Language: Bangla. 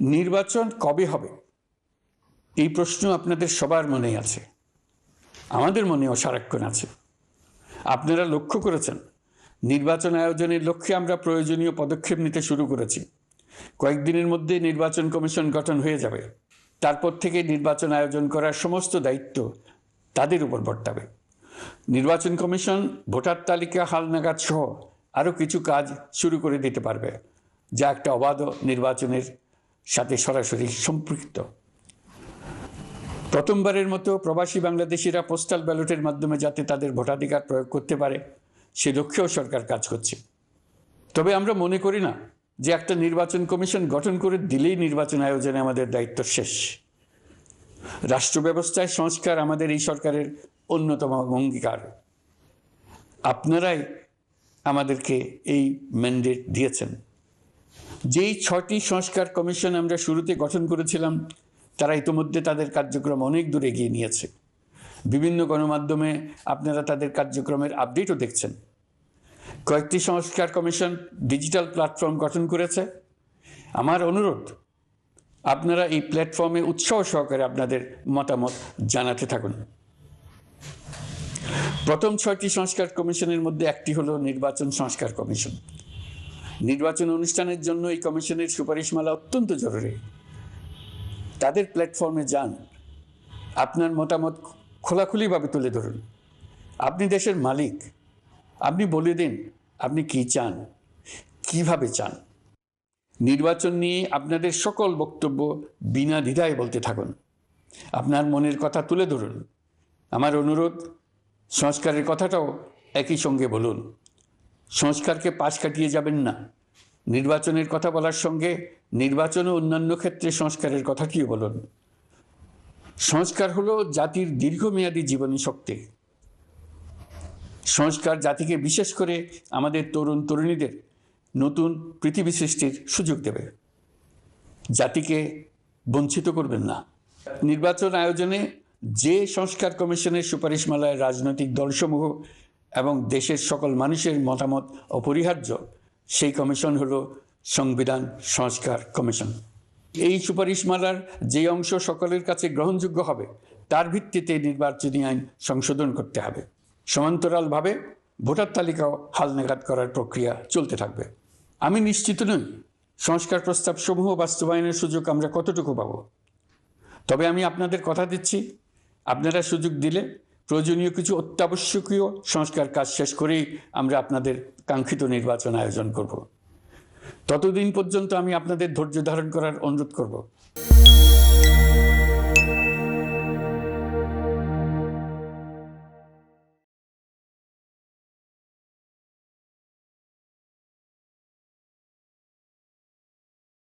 নির্বাচন কবে হবে এই প্রশ্ন আপনাদের সবার মনেই আছে, আমাদের মনেও সারাক্ষণ আছে। আপনারা লক্ষ্য করেছেন নির্বাচন আয়োজনের লক্ষ্যে আমরা প্রয়োজনীয় পদক্ষেপ নিতে শুরু করেছি। কয়েকদিনের মধ্যে নির্বাচন কমিশন গঠন হয়ে যাবে। তারপর থেকে নির্বাচন আয়োজন করার সমস্ত দায়িত্ব তাদের উপর বর্তাবে। নির্বাচন কমিশন ভোটার তালিকা হালনাগাদ সহ আরও কিছু কাজ শুরু করে দিতে পারবে, যা একটা অবাধ নির্বাচনের সাথে সরাসরি সম্পৃক্ত। প্রথমবারের মতো প্রবাসী বাংলাদেশিরা পোস্টাল ব্যালটের মাধ্যমে যাতে তাদের ভোটাধিকার প্রয়োগ করতে পারে সে লক্ষ্যেও সরকার কাজ করছে। তবে আমরা মনে করি না যে একটা নির্বাচন কমিশন গঠন করে দিলেই নির্বাচন আয়োজনে আমাদের দায়িত্ব শেষ। রাষ্ট্র ব্যবস্থায় সংস্কার আমাদের এই সরকারের অন্যতম অঙ্গীকার। আপনারাই আমাদেরকে এই ম্যান্ডেট দিয়েছেন। যেই 6টি সংস্কার কমিশন আমরা শুরুতে গঠন করেছিলাম তারা ইতিমধ্যে তাদের কার্যক্রম অনেক দূর এগিয়ে নিয়েছে। বিভিন্ন গণমাধ্যমে আপনারা তাদের কার্যক্রমের আপডেটও দেখছেন। কয়েকটি সংস্কার কমিশন ডিজিটাল প্ল্যাটফর্ম গঠন করেছে। আমার অনুরোধ, আপনারা এই প্ল্যাটফর্মে উৎসাহ সহকারে আপনাদের মতামত জানাতে থাকুন। প্রথম 6টি সংস্কার কমিশনের মধ্যে একটি হলো নির্বাচন সংস্কার কমিশন। নির্বাচন অনুষ্ঠানের জন্য এই কমিশনের সুপারিশমালা অত্যন্ত জরুরি। তাদের প্ল্যাটফর্মে যান, আপনার মতামত খোলাখুলিভাবে তুলে ধরুন। আপনি দেশের মালিক, আপনি বলে দিন আপনি কি চান, কিভাবে চান। নির্বাচন নিয়ে আপনাদের সকল বক্তব্য বিনা দ্বিধায় বলতে থাকুন। আপনার মনের কথা তুলে ধরুন। আমার অনুরোধ, সংস্কারের কথাটাও একই সঙ্গে বলুন। সংস্কারকে পাশ কাটিয়ে যাবেন না। নির্বাচনের কথা বলার সঙ্গে নির্বাচন ও অন্যান্য ক্ষেত্রে সংস্কারের কথাটিও বলুন। সংস্কার হলো জাতির দীর্ঘমেয়াদী জীবনী শক্তি। সংস্কার জাতিকে, বিশেষ করে আমাদের তরুণ তরুণীদের নতুন পৃথিবী সৃষ্টির সুযোগ দেবে। জাতিকে বঞ্চিত করবেন না। নির্বাচন আয়োজনে যে সংস্কার কমিশনের সুপারিশমালায় রাজনৈতিক দলসমূহ এবং দেশের সকল মানুষের মতামত অপরিহার্য, সেই কমিশন হলো সংবিধান সংস্কার কমিশন। এই সুপারিশমালার যে অংশ সকলের কাছে গ্রহণযোগ্য হবে তার ভিত্তিতে নির্বাচনী আইন সংশোধন করতে হবে। সমান্তরালভাবে ভোটার তালিকাও হালনাগাদ করার প্রক্রিয়া চলতে থাকবে। আমি নিশ্চিত নই সংস্কার প্রস্তাবসমূহ বাস্তবায়নের সুযোগ আমরা কতটুকু পাব। তবে আমি আপনাদের কথা দিচ্ছি, আপনারা সুযোগ দিলে প্রয়োজনীয় কিছু অত্যাবশ্যকীয় সংস্কার কাজ শেষ করেই আমরা আপনাদের কাঙ্ক্ষিত নির্বাচন আয়োজন করব। ততদিন পর্যন্ত আমি আপনাদের ধৈর্য ধারণ করার অনুরোধ করব।